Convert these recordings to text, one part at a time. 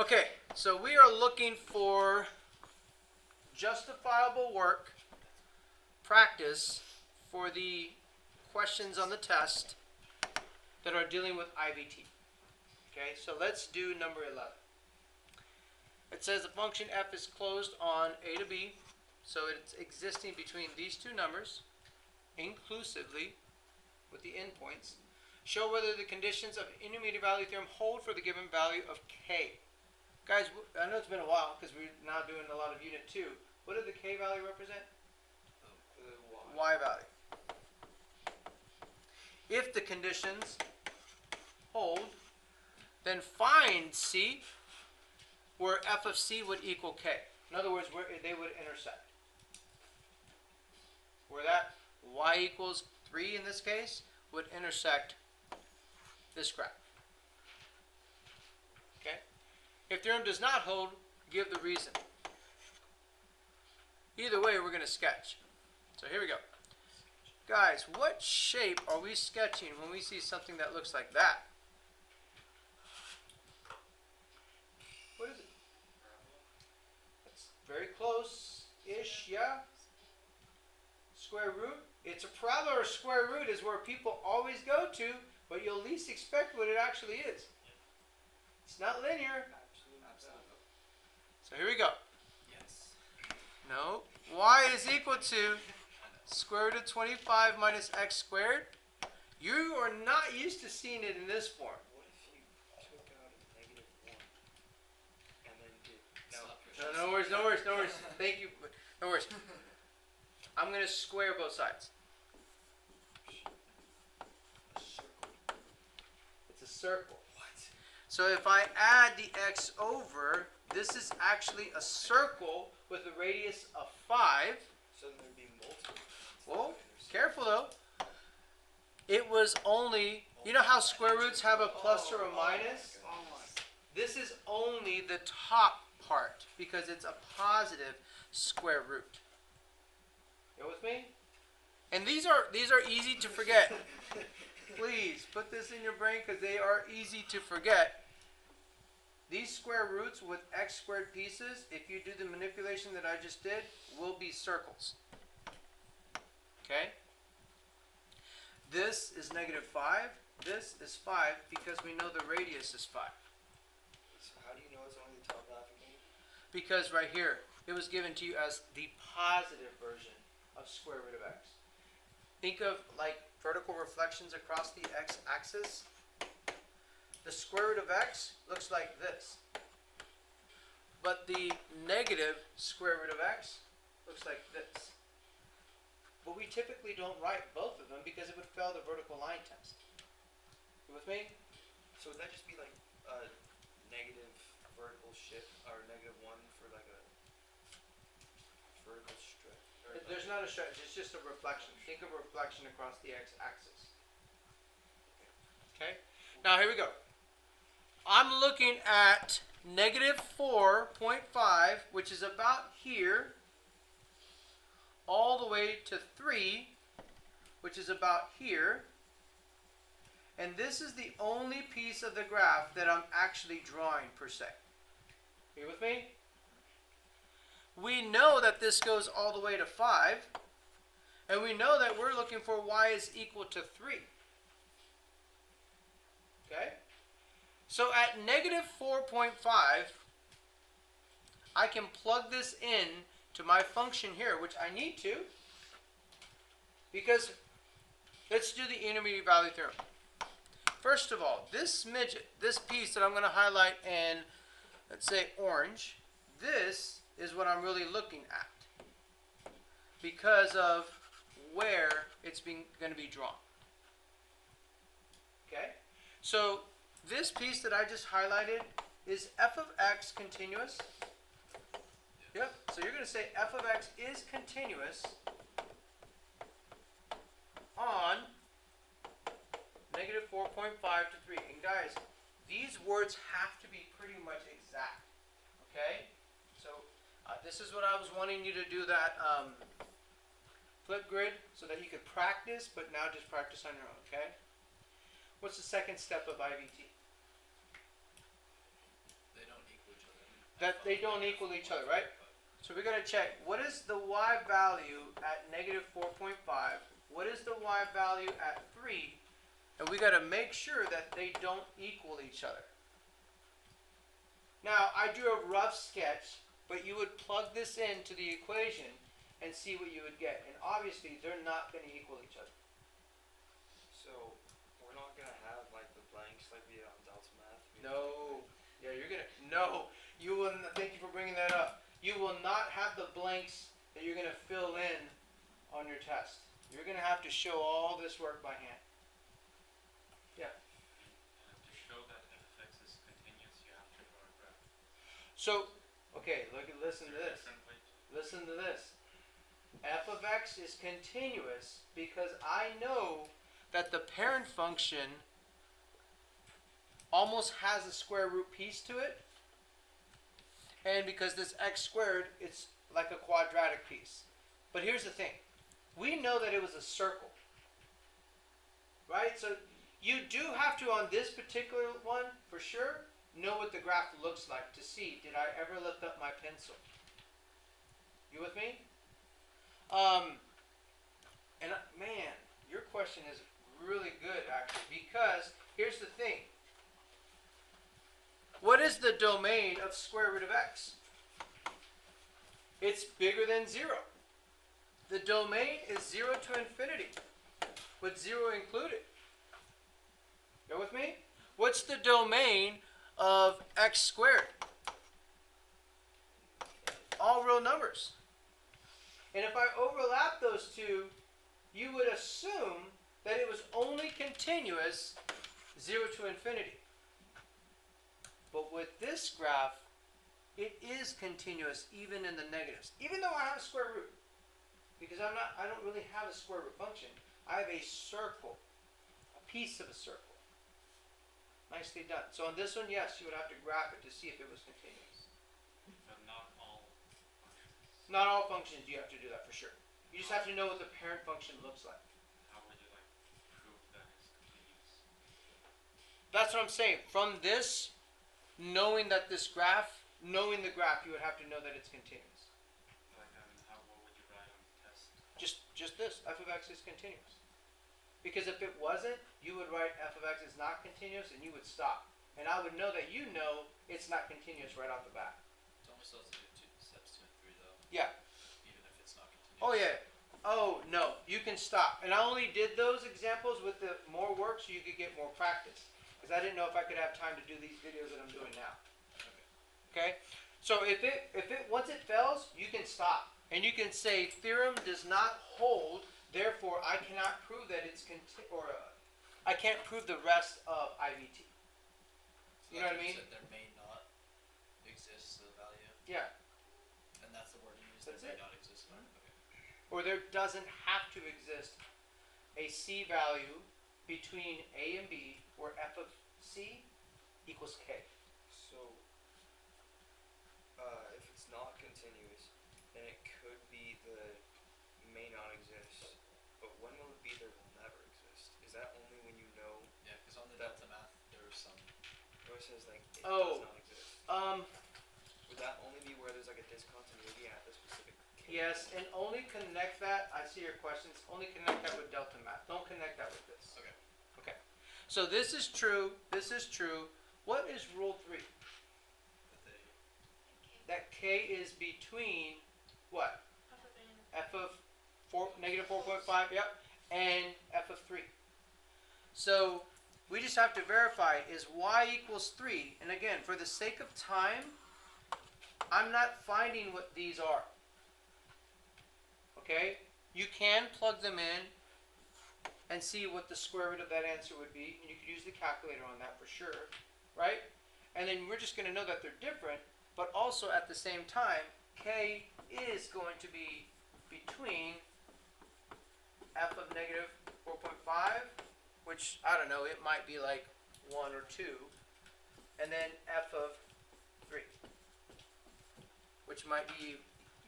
Okay, so we are looking for justifiable work practice for the questions on the test that are dealing with IVT. Okay, so let's do number 11. It says the function f is closed on a to b, so it's existing between these two numbers, inclusively, with the endpoints. Show whether the conditions of intermediate value theorem hold for the given value of k. Guys, I know it's been a while because we're now doing a lot of unit 2. What did the k value represent? Y value. If the conditions hold, then find c where f of c would equal k. In other words, where they would intersect. Where that y equals 3 in this case would intersect this graph. Okay? If theorem does not hold, give the reason. Either way, we're going to sketch. So here we go. Guys, what shape are we sketching when we see something that looks like that? What is it? That's very close-ish, yeah? Square root. It's a parabola or square root is where people always go to, but you'll least expect what it actually is. It's not linear. So here we go. Yes. No. Y is equal to square root of 25 minus x squared. You are not used to seeing it in this form. What if you took out a -1 and then did... No worries, no worries, no worries. Thank you. No worries. I'm going to square both sides. A circle. It's a circle. What? So if I add the x over, this is actually a circle with a radius of 5. So then there'd be multiple. Well, careful though. It was only, you know how square roots have a plus or a minus? Oh my. This is only the top part because it's a positive square root. You with me? And these are easy to forget. Please put this in your brain because they are easy to forget. These square roots with x squared pieces, if you do the manipulation that I just did, will be circles. Okay? This is -5. This is 5 because we know the radius is 5. So how do you know it's only the top half again? Because right here, it was given to you as the positive version of square root of x. Think of like vertical reflections across the x-axis. The square root of x looks like this. But the negative square root of x looks like this. But we typically don't write both of them because it would fail the vertical line test. You with me? So would that just be like a negative vertical shift or -1 for like a vertical strip? There's not a stretch, it's just a reflection. Think of a reflection across the x-axis. Okay? Now here we go. I'm looking at -4.5, which is about here, all the way to 3, which is about here. And this is the only piece of the graph that I'm actually drawing per se. Are you with me? We know that this goes all the way to 5. And we know that we're looking for y is equal to 3. Okay? So at -4.5, I can plug this in to my function here, which I need to, because let's do the intermediate value theorem. First of all, this midget, this piece that I'm going to highlight in, let's say orange, this is what I'm really looking at because of where it's going to be drawn. Okay? So this piece that I just highlighted is f of x continuous. Yep. So you're going to say f of x is continuous on -4.5 to 3. And guys, these words have to be pretty much exact. Okay? So this is what I was wanting you to do that flip grid so that you could practice, but now just practice on your own. Okay? What's the second step of IVT? They don't equal that they don't equal each other, right? So we gotta check, what is the y value at negative 4.5? What is the y value at 3? And we gotta make sure that they don't equal each other. Now, I drew a rough sketch, but you would plug this into the equation and see what you would get. And obviously, they're not gonna equal each other. So we're not gonna have like the blanks like we did on Delta Math. No. Yeah, you're gonna, no, you will not, thank you for bringing that up. You will not have the blanks that you're gonna fill in on your test. You're gonna have to show all this work by hand. Yeah. And to show that f(x) is continuous, you have to draw a graph. So, okay, listen to Is there a this. different way to- Listen to this. F of x is continuous because I know that the parent function almost has a square root piece to it. And because this x squared, it's like a quadratic piece. But here's the thing. We know that it was a circle. Right? So you do have to, on this particular one, for sure, know what the graph looks like to see, did I ever lift up my pencil? You with me? And man, your question is really good, actually, because here's the thing. What is the domain of square root of x? It's bigger than 0. The domain is 0 to infinity, with 0 included. You with me? What's the domain of x squared? All real numbers. And if I overlap those two, you would assume that it was only continuous 0 to infinity. But with this graph, it is continuous even in the negatives, even though I have a square root. Because I don't really have a square root function. I have a circle, a piece of a circle. Nicely done. So on this one, yes, you would have to graph it to see if it was continuous. But not all functions. Not all functions you have to do that for sure. You just have to know what the parent function looks like. How would you like prove that it's continuous? That's what I'm saying. From this, knowing that this graph, knowing the graph, you would have to know that it's continuous. Like, what would you write on the test? Just this, f of x is continuous. Because if it wasn't, you would write f of x is not continuous and you would stop. And I would know that you know it's not continuous right off the bat. It's only supposed to do steps 2 and 3 though. Yeah. Even if it's not continuous. Oh yeah. Oh no, you can stop. And I only did those examples with the more work so you could get more practice. Because I didn't know if I could have time to do these videos that I'm doing now. Okay? So if it once it fails, you can stop. And you can say theorem does not hold, therefore I cannot prove that it's I can't prove the rest of IVT. You know what I mean? Said there may not exist the value. Yeah. And that's the word you use. That's there it. may not exist. Okay. Or there doesn't have to exist a C value between A and B where f of C equals K. So if it's not continuous, then it could be the may not exist. But when will it be there will never exist? Is that only when you know Yeah, because on the That- Delta Math there was some. where it says like it Oh. does not exist? Would that only be where there's like a discontinuity at the specific case? Yes, and only connect that, I see your questions, only connect that with delta math. Don't connect that with this. Okay. Okay. So this is true, this is true. What is rule 3? With a That K is between what? F of negative 4.5, yep, and f of 3. So we just have to verify, is y equals 3? And again, for the sake of time, I'm not finding what these are. Okay? You can plug them in and see what the square root of that answer would be. And you could use the calculator on that for sure. Right? And then we're just going to know that they're different, but also at the same time, K is going to be between f of negative 4.5, which, I don't know, it might be like 1 or 2, and then f of 3, which might be,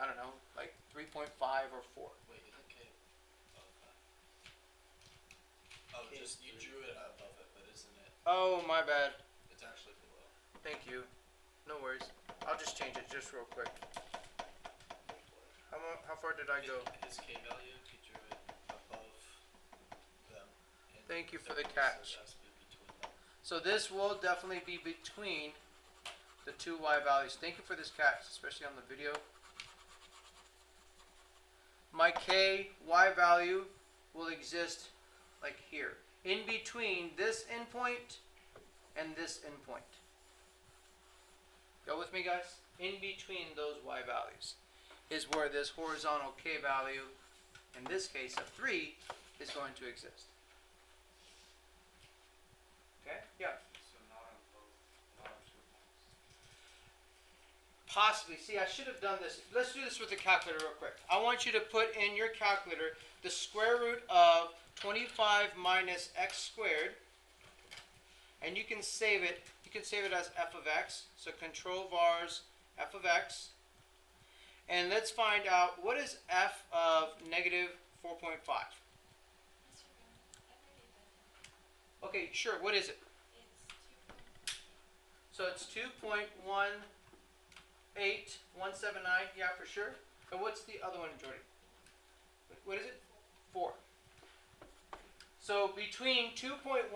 I don't know, like 3.5 or 4. wait, isn't K above that? Oh, K just you is drew it above it, but isn't it? Oh, my bad. It's actually below. Thank you. No worries. I'll just change just real quick. How far did I go? His K value, he drew it above them. And Thank you for the therefore catch. it has to be between them. So this will definitely be between the two y values. Thank you for this catch, especially on the video. My k y value will exist like here, in between this endpoint and this endpoint. Go with me, guys? In between those y values is where this horizontal k value, in this case of 3, is going to exist. Okay? Yeah. So not on both, not on 2 points. Possibly. See, I should have done this. Let's do this with the calculator real quick. I want you to put in your calculator the square root of 25 minus x squared. And you can save it. You can save it as f of x. So control vars f of x. And let's find out what is f of negative 4.5. Okay, sure. What is it? So it's 2.18179. Yeah, for sure. And what's the other one, Jordy? What is it? 4. So between 2.179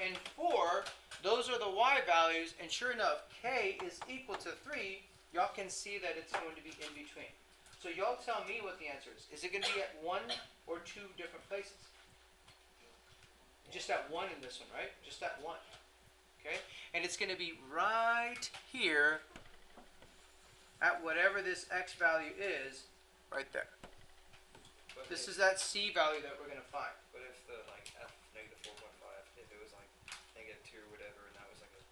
and 4, those are the y values, and sure enough, k is equal to 3. Y'all can see that it's going to be in between. So y'all tell me what the answer is. Is it going to be at 1 or 2 different places? Just at 1 in this one, right? Just at 1. Okay? And it's going to be right here at whatever this x value is, right there. But This if, is that c value that we're going to find. But if the like f negative 4.5, if it was like negative 2 or whatever, and that was like a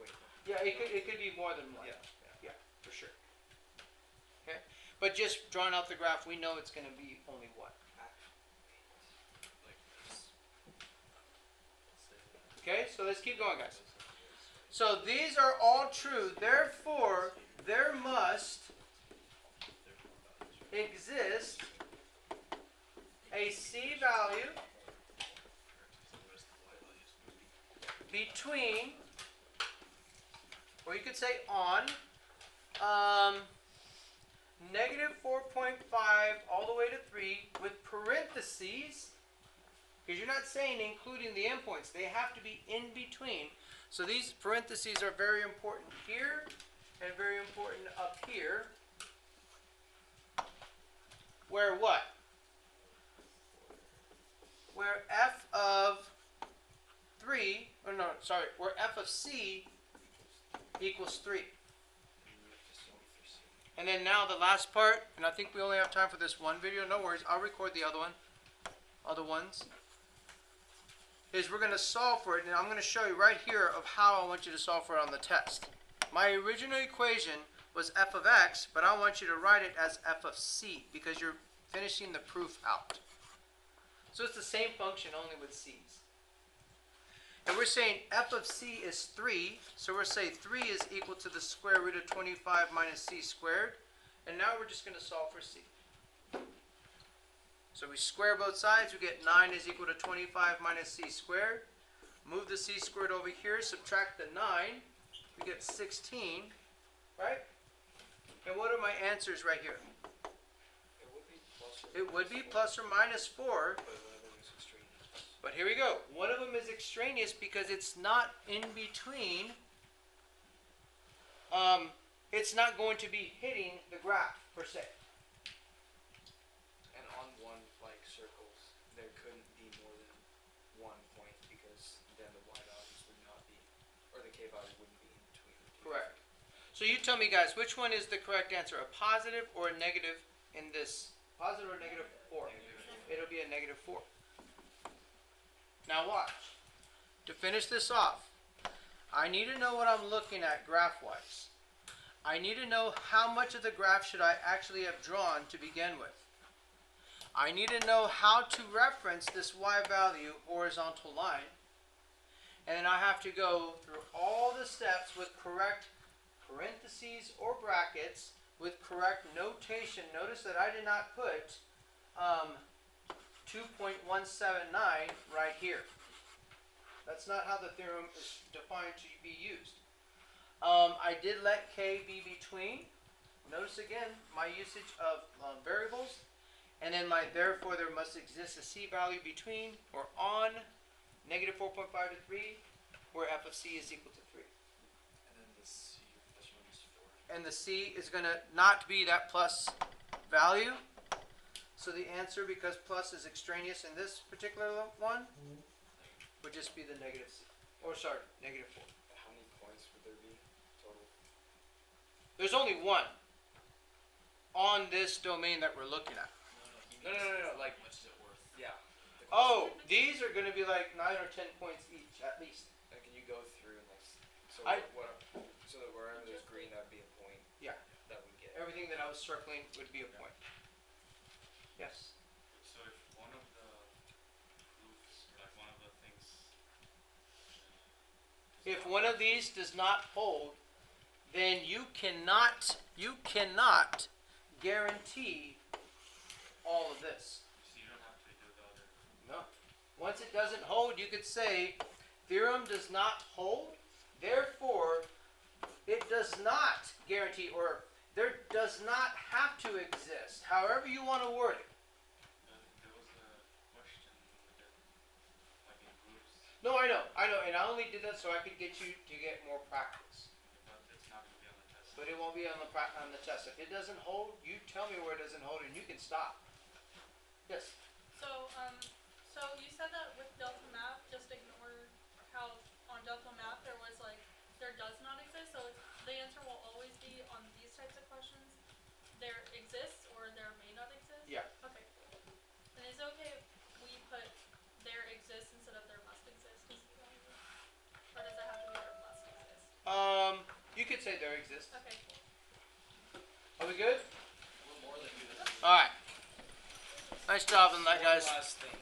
wait. Yeah, it could be more than 1. Yeah. Yeah, for sure. Okay? But just drawing out the graph, we know it's going to be only 1. Like this. Let's say that. Okay? So let's keep going, guys. So these are all true. Therefore, there must exist a c value between, or you could say on, negative 4.5 all the way to 3 with parentheses, because you're not saying including the endpoints. They have to be in between. So these parentheses are very important here and very important up here. Where what? Where f of 3, or no, sorry, where f of c equals 3. And then now the last part, and I think we only have time for this one video, no worries, I'll record the other ones, is we're going to solve for it, and I'm going to show you right here of how I want you to solve for it on the test. My original equation was f of x, but I want you to write it as f of c, because you're finishing the proof out. So it's the same function, only with c's. And we're saying f of c is 3, so we're saying 3 is equal to the square root of 25 minus c squared. And now we're just going to solve for c. So we square both sides, we get 9 is equal to 25 minus c squared. Move the c squared over here, subtract the 9, we get 16, right? And what are my answers right here? It would be plus or It would be plus or minus 4. but one of them is extraneous. But here we go. One of them is extraneous because it's not in between. It's not going to be hitting the graph per se. And on one like circles, there couldn't be more than 1 point because then the y values would not be, or the k value wouldn't be in between the two. Correct. So you tell me, guys, which one is the correct answer? A positive or a negative in this? Positive or negative 4? It'll be a negative 4. Now watch. To finish this off, I need to know what I'm looking at graph-wise. I need to know how much of the graph should I actually have drawn to begin with. I need to know how to reference this y value horizontal line. And then I have to go through all the steps with correct parentheses or brackets with correct notation. Notice that I did not put 2.179 right here. That's not how the theorem is defined to be used. I did let k be between. Notice again my usage of variables, and then my therefore there must exist a c value between or on negative 4.5 to 3, where f of c is equal to 3. And then the C plus 1 is 4. And the c is going to not be that plus value. So the answer, because plus is extraneous in this particular one, would just be the negative c. Or sorry, negative 4. How many points would there be total? There's only one on this domain that we're looking at. No, No, like, how much is it worth? yeah. Oh, these are going to be like 9 or 10 points each at least. And can you go through and like, so I- so that wherever there's green, that'd be a point. Yeah. That we get. Everything that I was circling would be a point. Yes. So if one of the proofs, or like one of the things, If one of these does not hold, then you cannot guarantee all of this. so you don't have to do the other. No. Once it doesn't hold, you could say theorem does not hold, therefore it does not guarantee, or there does not have to exist. However you want to word it. There was a question with it, like in groups, No, I know, and I only did that so I could get you to get more practice. but it's not going to be on the test. But it won't be on the test. If it doesn't hold, you tell me where it doesn't hold, and you can stop. Yes. So you said that with delta math, just ignore how on delta math there was like there does not exist. So the answer will always be on these types of questions. There exists or there may not exist. Yeah. Okay. And is it okay if we put there exists instead of there must exist as the value? Or does it have to be there must exist? You could say there exists. Okay, cool. Are we good? We're more than good. All right. Nice job on that, One guys. last thing.